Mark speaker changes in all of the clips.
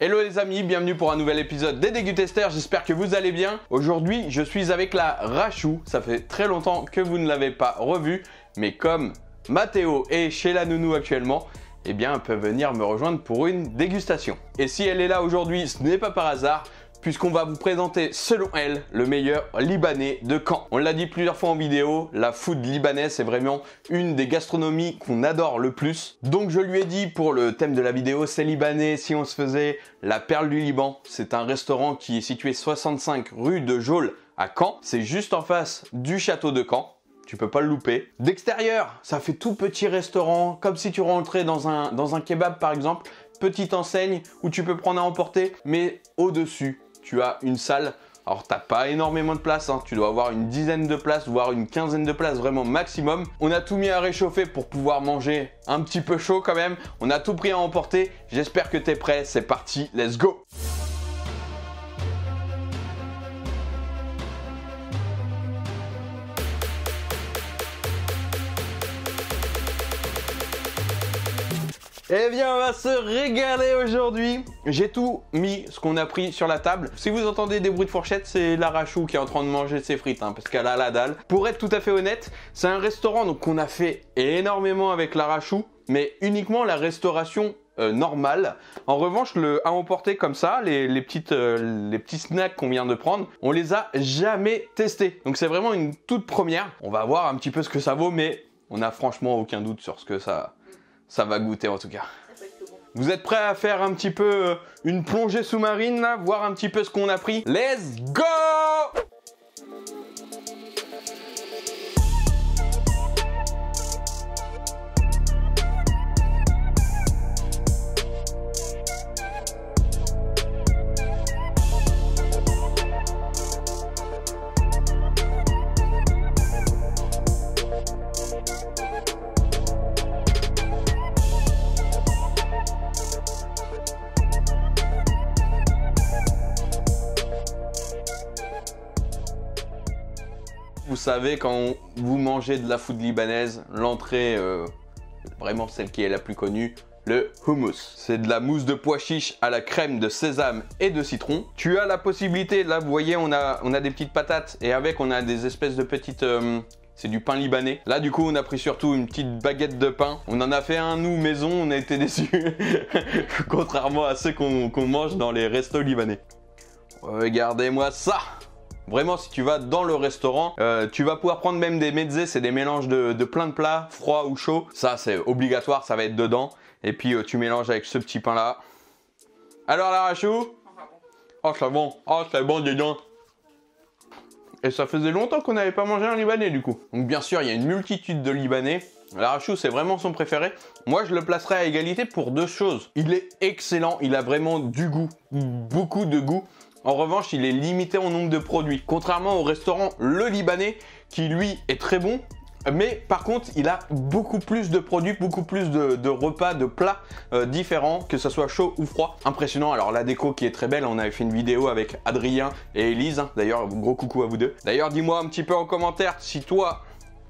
Speaker 1: Hello les amis, bienvenue pour un nouvel épisode des Dégustesters, j'espère que vous allez bien. Aujourd'hui, je suis avec la Rachou, ça fait très longtemps que vous ne l'avez pas revue, mais comme Mathéo est chez la nounou actuellement, eh bien elle peut venir me rejoindre pour une dégustation. Et si elle est là aujourd'hui, ce n'est pas par hasard, puisqu'on va vous présenter, selon elle, le meilleur Libanais de Caen. On l'a dit plusieurs fois en vidéo, la food libanaise, c'est vraiment une des gastronomies qu'on adore le plus. Donc je lui ai dit, pour le thème de la vidéo, c'est libanais, si on se faisait la perle du Liban. C'est un restaurant qui est situé 65 rue de Jaulles à Caen. C'est juste en face du château de Caen. Tu peux pas le louper. D'extérieur, ça fait tout petit restaurant, comme si tu rentrais dans un kebab par exemple. Petite enseigne où tu peux prendre à emporter, mais au-dessus, tu as une salle. Alors t'as pas énormément de place, hein. Tu dois avoir une dizaine de places, voire une quinzaine de places vraiment maximum. On a tout mis à réchauffer pour pouvoir manger un petit peu chaud quand même. On a tout pris à emporter. J'espère que t'es prêt, c'est parti, let's go! Eh bien, on va se régaler aujourd'hui. J'ai tout mis, ce qu'on a pris sur la table. Si vous entendez des bruits de fourchette, c'est la Rachou qui est en train de manger ses frites, hein, parce qu'elle a la dalle. Pour être tout à fait honnête, c'est un restaurant donc qu'on a fait énormément avec la Rachou, mais uniquement la restauration normale. En revanche, le à emporter comme ça, les petits snacks qu'on vient de prendre, on les a jamais testés. Donc c'est vraiment une toute première. On va voir un petit peu ce que ça vaut, mais on n'a franchement aucun doute sur ce que ça va goûter en tout cas. Vous êtes prêts à faire un petit peu une plongée sous-marine là, voir un petit peu ce qu'on a pris? Let's go! Vous savez, quand vous mangez de la food libanaise, l'entrée, vraiment celle qui est la plus connue, le hummus. C'est de la mousse de pois chiche à la crème de sésame et de citron. Tu as la possibilité, là vous voyez, on a des petites patates et avec on a des espèces de petites... c'est du pain libanais. Là du coup on a pris surtout une petite baguette de pain. On en a fait un nous maison, on a été déçus. Contrairement à ceux qu'on mange dans les restos libanais. Regardez-moi ça! Vraiment, si tu vas dans le restaurant, tu vas pouvoir prendre même des mezzés, c'est des mélanges de plein de plats, froid ou chaud. Ça, c'est obligatoire, ça va être dedans. Et puis, tu mélanges avec ce petit pain-là. Alors, la Rachou? Oh, c'est bon. Oh, c'est bon, dis donc. Et ça faisait longtemps qu'on n'avait pas mangé un Libanais, du coup. Donc, bien sûr, il y a une multitude de Libanais. La Rachou, c'est vraiment son préféré. Moi, je le placerai à égalité pour deux choses. Il est excellent, il a vraiment du goût, beaucoup de goût. En revanche, il est limité en nombre de produits. Contrairement au restaurant Le Libanais, qui lui est très bon, mais par contre, il a beaucoup plus de produits, beaucoup plus de repas, de plats différents, que ce soit chaud ou froid. Impressionnant. Alors la déco qui est très belle, on avait fait une vidéo avec Adrien et Elise. D'ailleurs, gros coucou à vous deux. D'ailleurs, dis-moi un petit peu en commentaire si toi,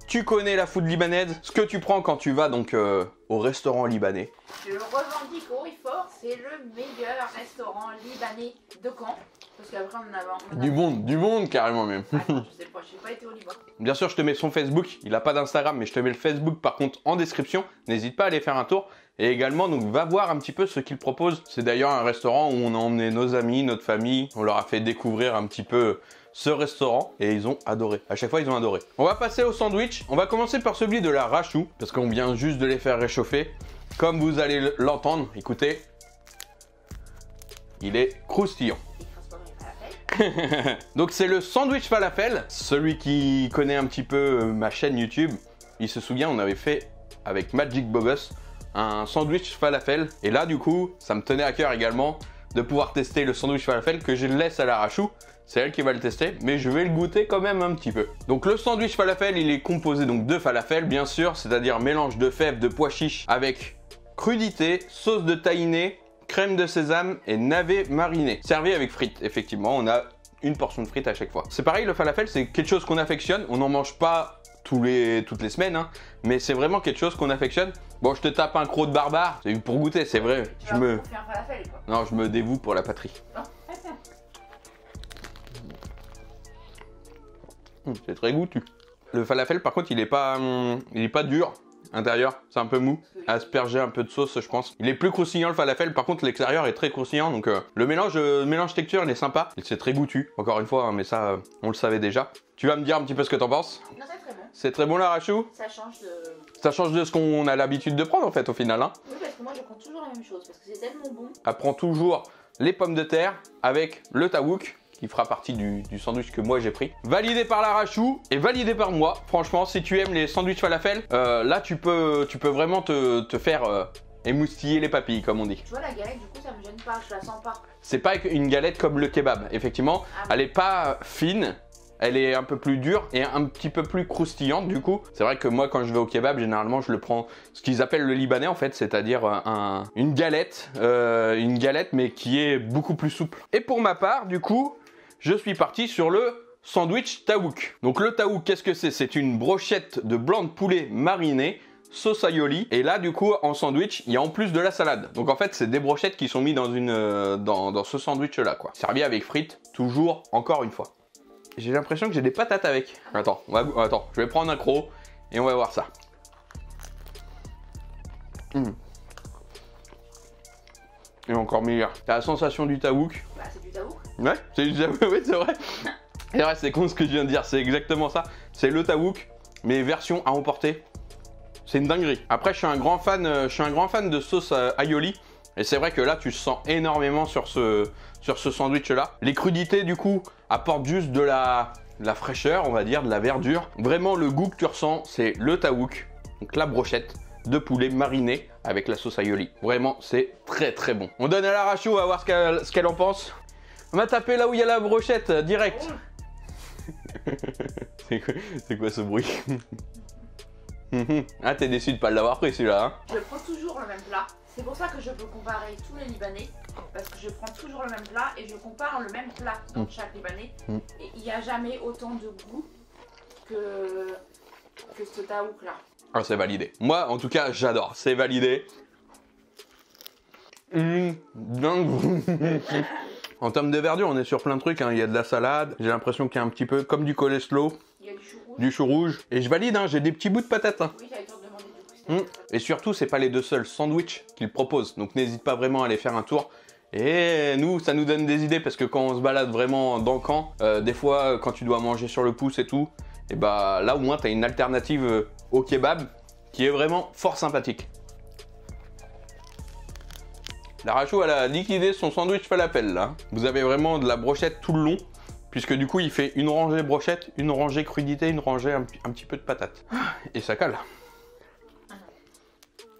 Speaker 1: tu connais la food libanaise, ce que tu prends quand tu vas donc au restaurant libanais.
Speaker 2: Je le revendique haut et fort, c'est le meilleur restaurant libanais de Caen. Parce qu'après on a...
Speaker 1: Du monde carrément même.
Speaker 2: Attends, je sais pas été au Liban.
Speaker 1: Bien sûr, je te mets son Facebook, il n'a pas d'Instagram, mais je te mets le Facebook par contre en description. N'hésite pas à aller faire un tour. Et également, donc, va voir un petit peu ce qu'il propose. C'est d'ailleurs un restaurant où on a emmené nos amis, notre famille. On leur a fait découvrir un petit peu ce restaurant et ils ont adoré. À chaque fois, ils ont adoré. On va passer au sandwich. On va commencer par celui de la Rachou parce qu'on vient juste de les faire réchauffer. Comme vous allez l'entendre, écoutez, il est croustillant. Donc c'est le sandwich falafel. Celui qui connaît un petit peu ma chaîne YouTube, il se souvient, on avait fait avec Magic Bogos un sandwich falafel. Et là du coup, ça me tenait à cœur également de pouvoir tester le sandwich falafel que je laisse à la Rachou. C'est elle qui va le tester, mais je vais le goûter quand même un petit peu. Donc le sandwich falafel, il est composé donc de falafel bien sûr, c'est-à-dire mélange de fèves de pois chiches avec crudité, sauce de tahini, crème de sésame et navet mariné. Servi avec frites, effectivement, on a une portion de frites à chaque fois. C'est pareil, le falafel, c'est quelque chose qu'on affectionne, on n'en mange pas toutes les semaines, hein, mais c'est vraiment quelque chose qu'on affectionne. Bon, je te tape un croc de barbare, c'est pour goûter, c'est vrai.
Speaker 2: Tu vas me faire un falafel, quoi.
Speaker 1: Non, je me dévoue pour la patrie. C'est très goûtu. Le falafel, par contre, il est pas dur. Intérieur, c'est un peu mou, asperger un peu de sauce, je pense. Il est plus croustillant le falafel, par contre l'extérieur est très croustillant, donc le mélange texture, il est sympa. Et c'est très goûtu, encore une fois, hein, mais ça, on le savait déjà. Tu vas me dire un petit peu ce que t'en penses?
Speaker 2: Non, c'est très bon.
Speaker 1: C'est très bon l'arrachou? Ça change de ce qu'on a l'habitude de prendre en fait au final. Hein.
Speaker 2: Oui, parce que moi je prends toujours la même chose, parce que c'est tellement bon.
Speaker 1: Elle prend toujours les pommes de terre avec le tawouk, qui fera partie du sandwich que moi j'ai pris. Validé par l'arachou et validé par moi. Franchement, si tu aimes les sandwichs falafel, là tu peux vraiment te faire émoustiller les papilles, comme on dit.
Speaker 2: Tu vois, la galette, du coup, ça me gêne pas, je la sens pas.
Speaker 1: C'est pas une galette comme le kebab, effectivement. Elle est pas fine. Elle est un peu plus dure et un petit peu plus croustillante du coup. C'est vrai que moi quand je vais au kebab, généralement je le prends ce qu'ils appellent le libanais en fait, c'est-à-dire une galette mais qui est beaucoup plus souple. Et pour ma part du coup, je suis parti sur le sandwich tawouk. Donc le tawouk, qu'est-ce que c'est? C'est une brochette de blanc de poulet mariné, sauce aioli. Et là du coup en sandwich, il y a en plus de la salade. Donc en fait c'est des brochettes qui sont mises dans ce sandwich là quoi. Servi avec frites, toujours, encore une fois. J'ai l'impression que j'ai des patates avec. Attends, je vais prendre un croc et on va voir ça. Et encore meilleur. T'as la sensation du tawouk.
Speaker 2: Bah, c'est du tawouk.
Speaker 1: Ouais, c'est du tawouk, oui, c'est vrai. Et ouais, c'est con ce que je viens de dire, c'est exactement ça. C'est le tawouk, mais version à emporter. C'est une dinguerie. Après, je suis un grand fan de sauce aioli. Et c'est vrai que là, tu sens énormément sur ce sandwich-là. Les crudités, du coup, apportent juste de la fraîcheur, on va dire, de la verdure. Vraiment, le goût que tu ressens, c'est le tawouk, donc la brochette de poulet mariné avec la sauce aioli. Vraiment, c'est très très bon. On donne à l'arachou, on va voir ce qu'elle en pense. On va taper là où il y a la brochette, direct. C'est quoi ce bruit? Ah, t'es déçu de pas l'avoir pris celui-là, hein?
Speaker 2: Je prends toujours le même plat. C'est pour ça que je peux comparer tous les Libanais, parce que je prends toujours le même plat et je compare le même plat dans chaque Libanais. Et il n'y a jamais autant de goût que ce tawouk là.
Speaker 1: Ah, c'est validé. Moi, en tout cas, j'adore. C'est validé. En termes de verdure, on est sur plein de trucs. Hein. Il y a de la salade. J'ai l'impression qu'il y a un petit peu comme du coleslaw.
Speaker 2: Il y a du chou rouge.
Speaker 1: Du chou rouge. Et je valide, hein, j'ai des petits bouts de patates. Hein.
Speaker 2: Oui, j'allais te demander du coup.
Speaker 1: Et surtout, c'est pas les deux seuls sandwichs qu'ils proposent. Donc n'hésite pas vraiment à aller faire un tour. Et nous, ça nous donne des idées parce que quand on se balade vraiment dans le camp, des fois, quand tu dois manger sur le pouce et tout, et bah là au moins, tu as une alternative au kebab qui est vraiment fort sympathique. L'arachou, elle a liquidé son sandwich falafel là. Vous avez vraiment de la brochette tout le long. Puisque du coup, il fait une rangée brochette, une rangée crudité, une rangée un petit peu de patate. Et ça cale.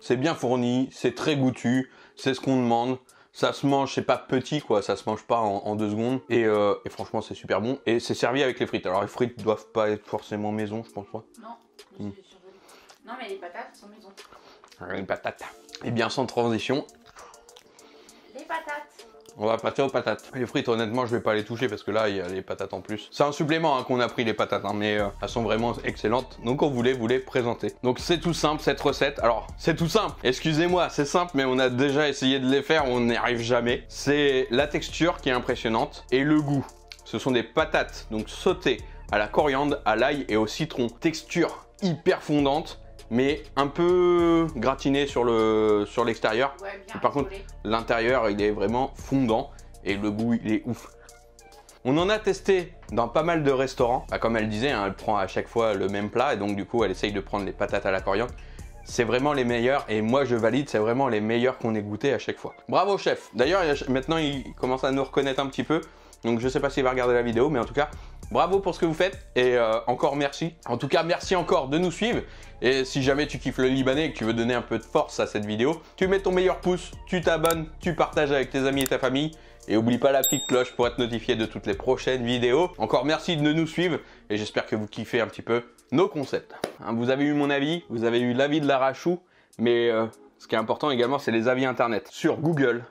Speaker 1: C'est bien fourni, c'est très goûtu, c'est ce qu'on demande. Ça se mange, c'est pas petit quoi, ça se mange pas en 2 secondes. Et franchement, c'est super bon. Et c'est servi avec les frites. Alors les frites doivent pas être forcément maison, je pense pas.
Speaker 2: Non, non mais les patates sont maison.
Speaker 1: Les patates. Et bien sans transition,
Speaker 2: les patates.
Speaker 1: on va passer aux patates. Les frites, honnêtement, je vais pas les toucher parce que là, il y a les patates en plus. C'est un supplément hein, qu'on a pris les patates, hein, mais elles sont vraiment excellentes. Donc on voulait vous les présenter. Donc c'est tout simple cette recette. Alors c'est tout simple. Excusez-moi, c'est simple, mais on a déjà essayé de les faire, on n'y arrive jamais. C'est la texture qui est impressionnante et le goût. Ce sont des patates donc sautées à la coriandre, à l'ail et au citron. Texture hyper fondante, mais un peu gratiné sur l'extérieur.
Speaker 2: Ouais, bien
Speaker 1: par contre, l'intérieur, il est vraiment fondant et le goût, il est ouf. On en a testé dans pas mal de restaurants. Bah, comme elle disait, hein, elle prend à chaque fois le même plat et donc du coup, elle essaye de prendre les patates à la coriandre. C'est vraiment les meilleurs et moi, je valide, c'est vraiment les meilleurs qu'on ait goûté à chaque fois. Bravo, chef. D'ailleurs, maintenant, il commence à nous reconnaître un petit peu. Donc, je sais pas s'il va regarder la vidéo, mais en tout cas, bravo pour ce que vous faites et encore merci. En tout cas, merci encore de nous suivre. Et si jamais tu kiffes le Libanais et que tu veux donner un peu de force à cette vidéo, tu mets ton meilleur pouce, tu t'abonnes, tu partages avec tes amis et ta famille. Et oublie pas la petite cloche pour être notifié de toutes les prochaines vidéos. Encore merci de nous suivre et j'espère que vous kiffez un petit peu nos concepts. Hein, vous avez eu mon avis, vous avez eu l'avis de l'arachou, mais ce qui est important également, c'est les avis internet. Sur Google,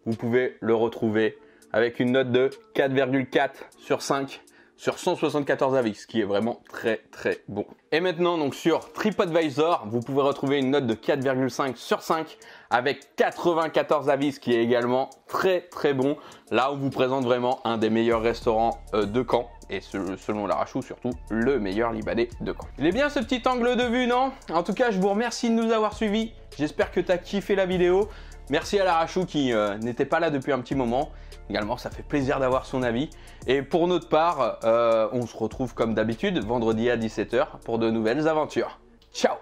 Speaker 1: vous pouvez le retrouver avec une note de 4,4 sur 5 sur 174 avis, ce qui est vraiment très très bon. Et maintenant, donc sur TripAdvisor, vous pouvez retrouver une note de 4,5 sur 5 avec 94 avis, ce qui est également très très bon. Là, on vous présente vraiment un des meilleurs restaurants de Caen. Et selon l'Arachou, surtout le meilleur Libanais de Caen. Il est bien ce petit angle de vue, non? En tout cas, je vous remercie de nous avoir suivis. J'espère que tu as kiffé la vidéo. Merci à l'Arachou qui n'était pas là depuis un petit moment. Également, ça fait plaisir d'avoir son avis. Et pour notre part, on se retrouve comme d'habitude vendredi à 17 h pour de nouvelles aventures. Ciao!